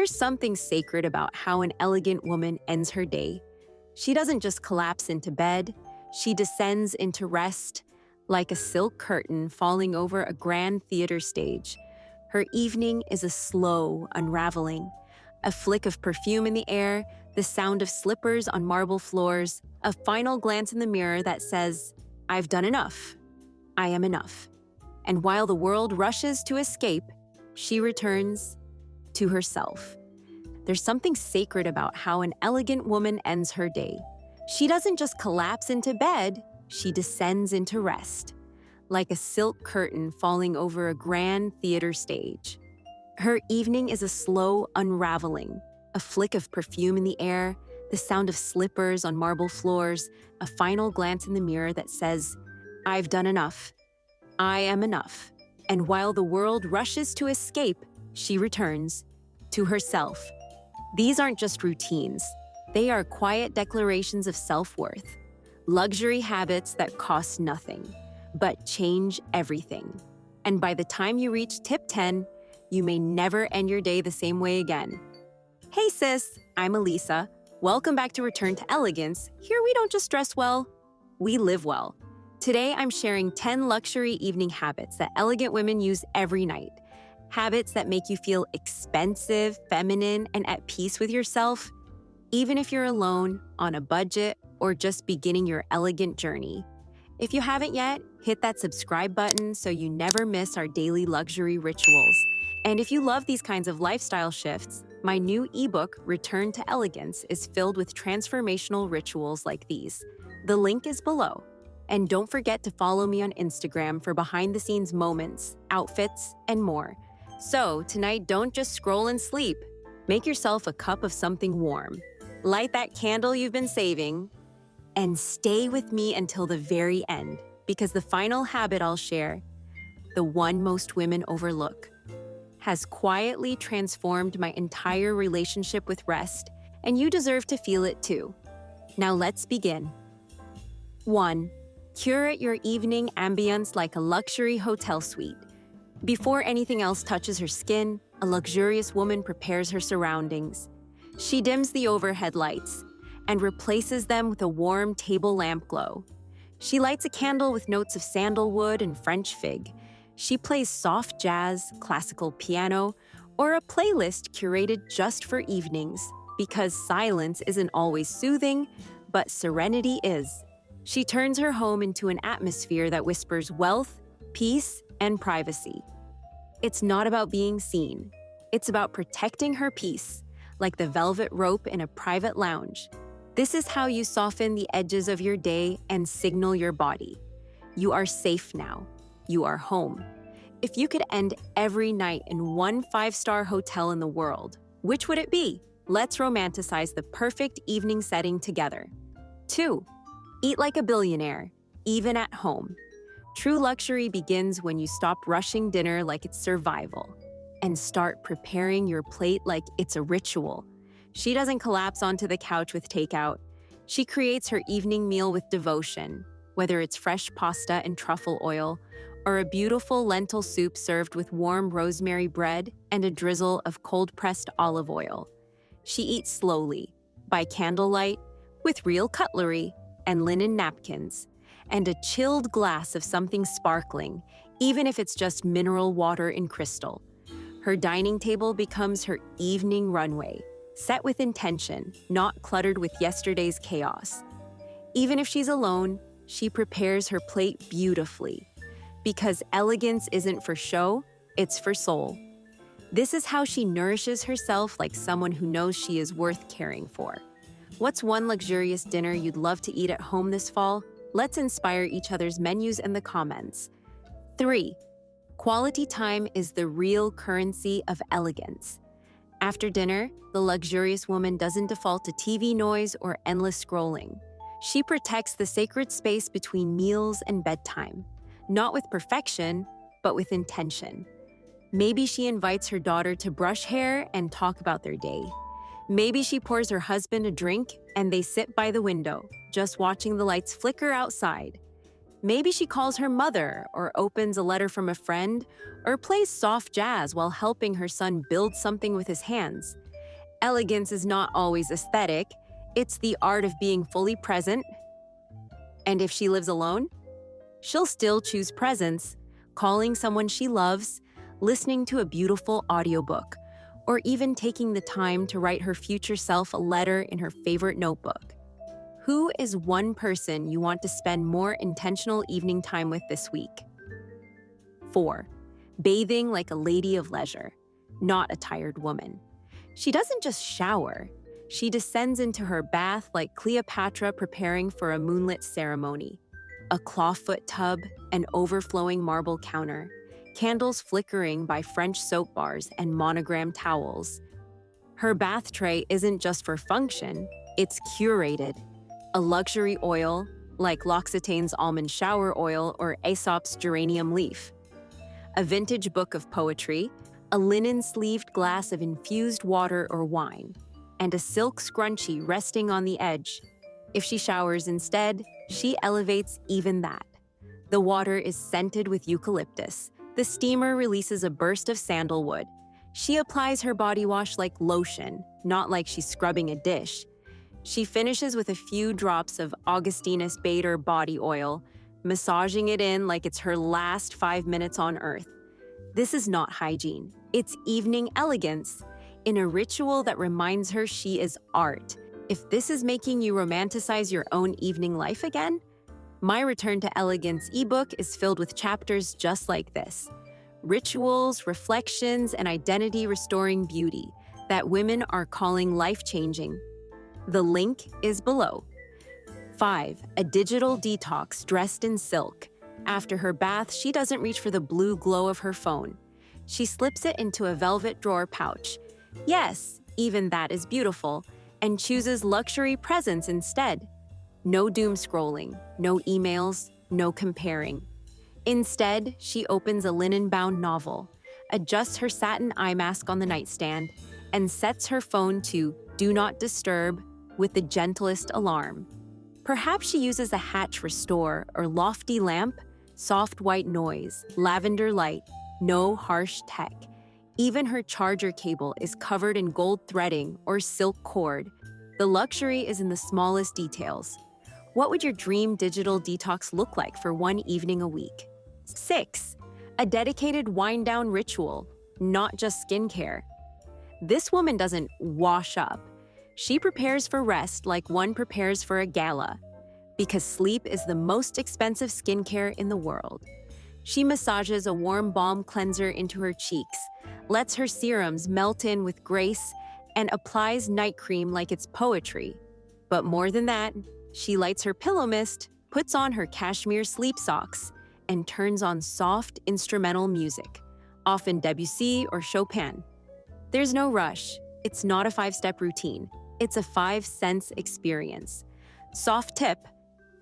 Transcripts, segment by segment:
There's something sacred about how an elegant woman ends her day. She doesn't just collapse into bed, she descends into rest like a silk curtain falling over a grand theater stage. Her evening is a slow unraveling, a flick of perfume in the air, the sound of slippers on marble floors, a final glance in the mirror that says, "I've done enough. I am enough." And while the world rushes to escape, she returns to herself. There's something sacred about how an elegant woman ends her day. She doesn't just collapse into bed, she descends into rest, like a silk curtain falling over a grand theater stage. Her evening is a slow unraveling, a flick of perfume in the air, the sound of slippers on marble floors, a final glance in the mirror that says, "I've done enough. I am enough." And while the world rushes to escape, she returns to herself. These aren't just routines. They are quiet declarations of self-worth, luxury habits that cost nothing, but change everything. And by the time you reach tip 10, you may never end your day the same way again. Hey sis, I'm Elisa. Welcome back to Return to Elegance. Here we don't just dress well, we live well. Today I'm sharing 10 luxury evening habits that elegant women use every night. Habits that make you feel expensive, feminine, and at peace with yourself, even if you're alone, on a budget, or just beginning your elegant journey. If you haven't yet, hit that subscribe button so you never miss our daily luxury rituals. And if you love these kinds of lifestyle shifts, my new ebook, Return to Elegance, is filled with transformational rituals like these. The link is below. And don't forget to follow me on Instagram for behind-the-scenes moments, outfits, and more. So tonight, don't just scroll and sleep. Make yourself a cup of something warm. Light that candle you've been saving, and stay with me until the very end, because the final habit I'll share, the one most women overlook, has quietly transformed my entire relationship with rest, and you deserve to feel it too. Now let's begin. 1. Curate your evening ambience like a luxury hotel suite. Before anything else touches her skin, a luxurious woman prepares her surroundings. She dims the overhead lights and replaces them with a warm table lamp glow. She lights a candle with notes of sandalwood and French fig. She plays soft jazz, classical piano, or a playlist curated just for evenings, because silence isn't always soothing, but serenity is. She turns her home into an atmosphere that whispers wealth, peace, and privacy. It's not about being seen. It's about protecting her peace, like the velvet rope in a private lounge. This is how you soften the edges of your day and signal your body. You are safe now. You are home. If you could end every night in one 5-star hotel in the world, which would it be? Let's romanticize the perfect evening setting together. 2. Eat like a billionaire, even at home. True luxury begins when you stop rushing dinner like it's survival and start preparing your plate like it's a ritual. She doesn't collapse onto the couch with takeout. She creates her evening meal with devotion, whether it's fresh pasta and truffle oil or a beautiful lentil soup served with warm rosemary bread and a drizzle of cold-pressed olive oil. She eats slowly, by candlelight, with real cutlery and linen napkins, and a chilled glass of something sparkling, even if it's just mineral water in crystal. Her dining table becomes her evening runway, set with intention, not cluttered with yesterday's chaos. Even if she's alone, she prepares her plate beautifully, because elegance isn't for show, it's for soul. This is how she nourishes herself like someone who knows she is worth caring for. What's one luxurious dinner you'd love to eat at home this fall? Let's inspire each other's menus in the comments. 3. Quality time is the real currency of elegance. After dinner, the luxurious woman doesn't default to TV noise or endless scrolling. She protects the sacred space between meals and bedtime, not with perfection, but with intention. Maybe she invites her daughter to brush hair and talk about their day. Maybe she pours her husband a drink and they sit by the window, just watching the lights flicker outside. Maybe she calls her mother or opens a letter from a friend or plays soft jazz while helping her son build something with his hands. Elegance is not always aesthetic, it's the art of being fully present. And if she lives alone, she'll still choose presence, calling someone she loves, listening to a beautiful audiobook, or even taking the time to write her future self a letter in her favorite notebook. Who is one person you want to spend more intentional evening time with this week? 4. Bathing like a lady of leisure, not a tired woman. She doesn't just shower. She descends into her bath like Cleopatra preparing for a moonlit ceremony. A clawfoot tub, an overflowing marble counter, candles flickering by French soap bars and monogrammed towels. Her bath tray isn't just for function, it's curated. A luxury oil, like L'Occitane's almond shower oil or Aesop's geranium leaf. A vintage book of poetry, a linen-sleeved glass of infused water or wine, and a silk scrunchie resting on the edge. If she showers instead, she elevates even that. The water is scented with eucalyptus. The steamer releases a burst of sandalwood. She applies her body wash like lotion, not like she's scrubbing a dish. She finishes with a few drops of Augustinus Bader body oil, massaging it in like it's her last 5 minutes on Earth. This is not hygiene. It's evening elegance, in a ritual that reminds her she is art. If this is making you romanticize your own evening life again, my Return to Elegance ebook is filled with chapters just like this. Rituals, reflections, and identity-restoring beauty that women are calling life-changing. The link is below. 5. A digital detox dressed in silk. After her bath, she doesn't reach for the blue glow of her phone. She slips it into a velvet drawer pouch. Yes, even that is beautiful, and chooses luxury presence instead. No doom scrolling, no emails, no comparing. Instead, she opens a linen-bound novel, adjusts her satin eye mask on the nightstand, and sets her phone to Do Not Disturb with the gentlest alarm. Perhaps she uses a Hatch Restore or lofty lamp, soft white noise, lavender light, no harsh tech. Even her charger cable is covered in gold threading or silk cord. The luxury is in the smallest details. What would your dream digital detox look like for one evening a week? 6. A dedicated wind-down ritual, not just skincare. This woman doesn't wash up. She prepares for rest like one prepares for a gala, because sleep is the most expensive skincare in the world. She massages a warm balm cleanser into her cheeks, lets her serums melt in with grace, and applies night cream like it's poetry. But more than that, she lights her pillow mist, puts on her cashmere sleep socks, and turns on soft instrumental music, often Debussy or Chopin. There's no rush. It's not a 5-step routine. It's a 5-sense experience. Soft tip: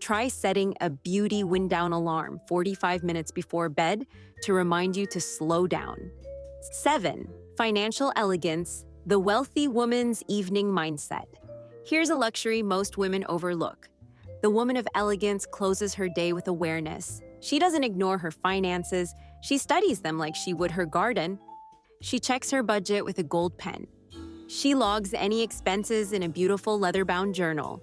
try setting a beauty wind-down alarm 45 minutes before bed to remind you to slow down. 7. Financial elegance, the wealthy woman's evening mindset. Here's a luxury most women overlook. The woman of elegance closes her day with awareness. She doesn't ignore her finances. She studies them like she would her garden. She checks her budget with a gold pen. She logs any expenses in a beautiful leather-bound journal.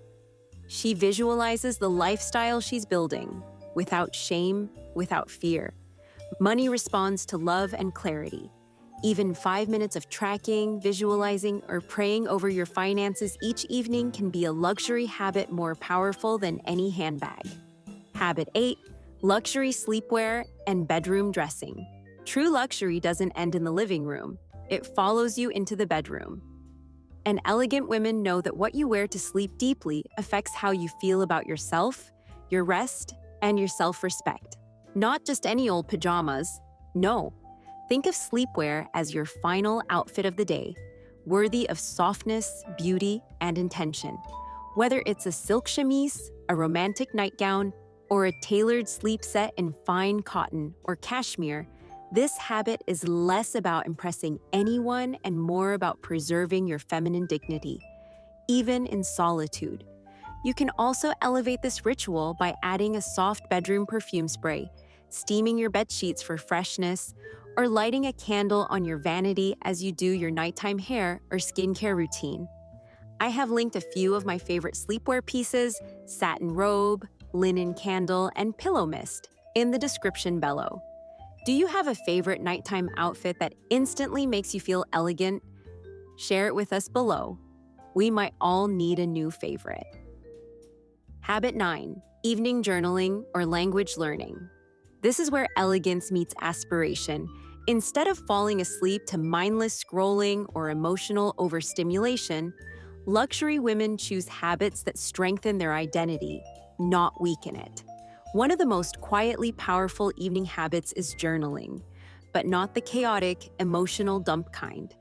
She visualizes the lifestyle she's building, without shame, without fear. Money responds to love and clarity. Even 5 minutes of tracking, visualizing, or praying over your finances each evening can be a luxury habit more powerful than any handbag. Habit 8. Luxury sleepwear and bedroom dressing. True luxury doesn't end in the living room. It follows you into the bedroom. And elegant women know that what you wear to sleep deeply affects how you feel about yourself, your rest, and your self-respect. Not just any old pajamas. No. Think of sleepwear as your final outfit of the day, worthy of softness, beauty, and intention. Whether it's a silk chemise, a romantic nightgown, or a tailored sleep set in fine cotton or cashmere, this habit is less about impressing anyone and more about preserving your feminine dignity, even in solitude. You can also elevate this ritual by adding a soft bedroom perfume spray, steaming your bed sheets for freshness, or lighting a candle on your vanity as you do your nighttime hair or skincare routine. I have linked a few of my favorite sleepwear pieces, satin robe, linen candle, and pillow mist in the description below. Do you have a favorite nighttime outfit that instantly makes you feel elegant? Share it with us below. We might all need a new favorite. Habit 9. Evening journaling or language learning. This is where elegance meets aspiration. Instead of falling asleep to mindless scrolling or emotional overstimulation, luxury women choose habits that strengthen their identity, not weaken it. One of the most quietly powerful evening habits is journaling, but not the chaotic, emotional dump kind.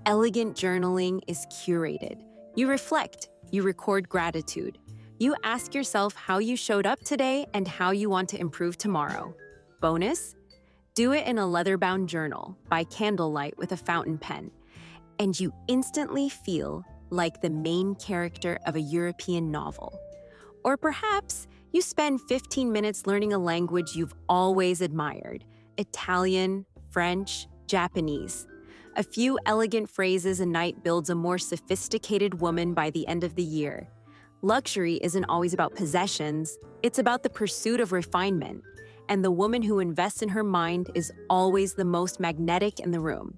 Elegant journaling is curated. You reflect, you record gratitude. You ask yourself how you showed up today and how you want to improve tomorrow. Bonus? Do it in a leather-bound journal by candlelight with a fountain pen, and you instantly feel like the main character of a European novel. Or perhaps you spend 15 minutes learning a language you've always admired: Italian, French, Japanese. A few elegant phrases a night builds a more sophisticated woman by the end of the year. Luxury isn't always about possessions, it's about the pursuit of refinement. And the woman who invests in her mind is always the most magnetic in the room.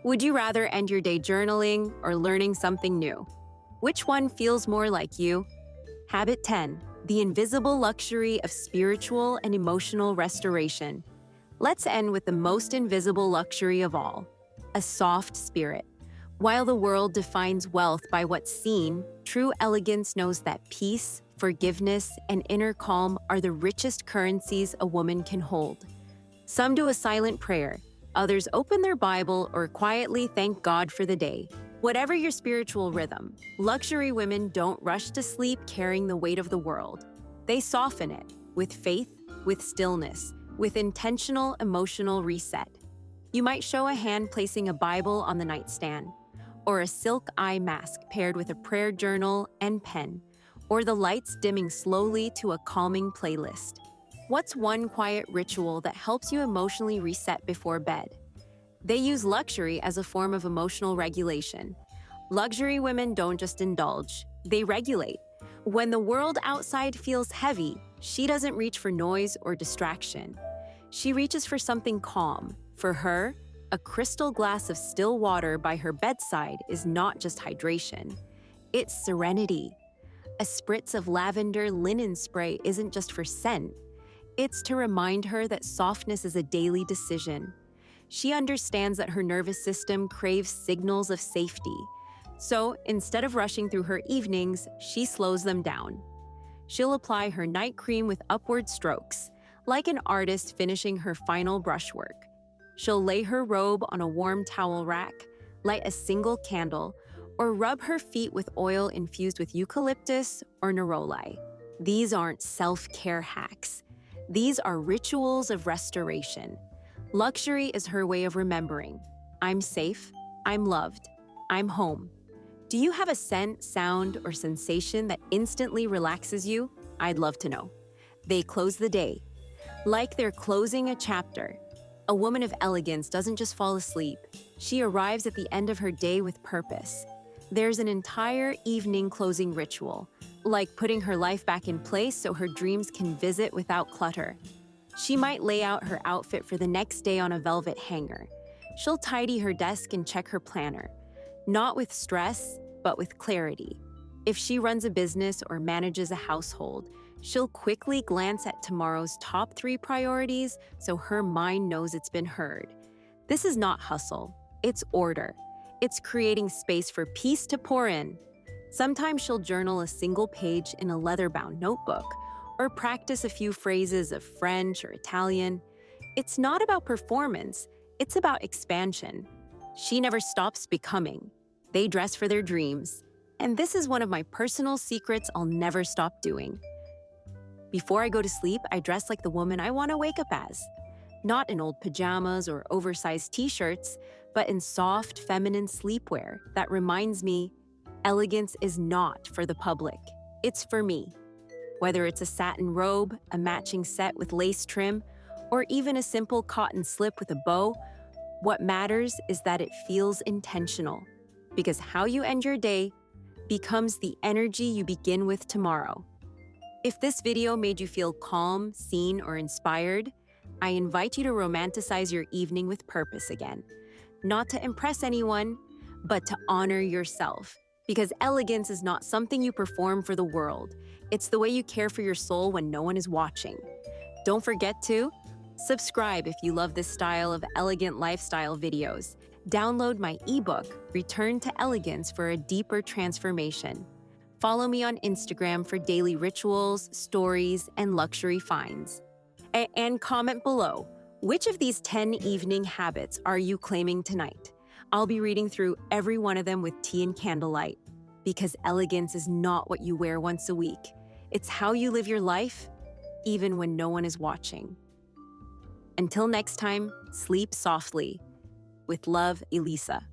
Would you rather end your day journaling or learning something new? Which one feels more like you? Habit 10. The invisible luxury of spiritual and emotional restoration. Let's end with the most invisible luxury of all: a soft spirit. While the world defines wealth by what's seen, true elegance knows that peace, forgiveness, and inner calm are the richest currencies a woman can hold. Some do a silent prayer, others open their Bible or quietly thank God for the day. Whatever your spiritual rhythm, luxury women don't rush to sleep carrying the weight of the world. They soften it with faith, with stillness, with intentional emotional reset. You might show a hand placing a Bible on the nightstand, or a silk eye mask paired with a prayer journal and pen, or the lights dimming slowly to a calming playlist. What's one quiet ritual that helps you emotionally reset before bed? They use luxury as a form of emotional regulation. Luxury women don't just indulge, they regulate. When the world outside feels heavy, she doesn't reach for noise or distraction. She reaches for something calm. For her, a crystal glass of still water by her bedside is not just hydration, it's serenity. A spritz of lavender linen spray isn't just for scent, it's to remind her that softness is a daily decision. She understands that her nervous system craves signals of safety. So instead of rushing through her evenings, she slows them down. She'll apply her night cream with upward strokes, like an artist finishing her final brushwork. She'll lay her robe on a warm towel rack, light a single candle, or rub her feet with oil infused with eucalyptus or neroli. These aren't self-care hacks. These are rituals of restoration. Luxury is her way of remembering: I'm safe, I'm loved, I'm home. Do you have a scent, sound, or sensation that instantly relaxes you? I'd love to know. They close the day, like they're closing a chapter. A woman of elegance doesn't just fall asleep. She arrives at the end of her day with purpose. There's an entire evening closing ritual, like putting her life back in place so her dreams can visit without clutter. She might lay out her outfit for the next day on a velvet hanger. She'll tidy her desk and check her planner, not with stress, but with clarity. If she runs a business or manages a household, she'll quickly glance at tomorrow's top 3 priorities so her mind knows it's been heard. This is not hustle, it's order. It's creating space for peace to pour in. Sometimes she'll journal a single page in a leather-bound notebook, or practice a few phrases of French or Italian. It's not about performance, it's about expansion. She never stops becoming. They dress for their dreams. And this is one of my personal secrets I'll never stop doing. Before I go to sleep, I dress like the woman I want to wake up as. Not in old pajamas or oversized t-shirts, but in soft, feminine sleepwear that reminds me elegance is not for the public. It's for me. Whether it's a satin robe, a matching set with lace trim, or even a simple cotton slip with a bow, What matters is that it feels intentional, because how you end your day becomes the energy you begin with tomorrow. If this video made you feel calm, seen, or inspired, I invite you to romanticize your evening with purpose again. Not to impress anyone, but to honor yourself. Because elegance is not something you perform for the world. It's the way you care for your soul when no one is watching. Don't forget to subscribe if you love this style of elegant lifestyle videos. Download my ebook, Return to Elegance, for a deeper transformation. Follow me on Instagram for daily rituals, stories, and luxury finds. And comment below, which of these 10 evening habits are you claiming tonight? I'll be reading through every one of them with tea and candlelight. Because elegance is not what you wear once a week. It's how you live your life, even when no one is watching. Until next time, sleep softly. With love, Elisa.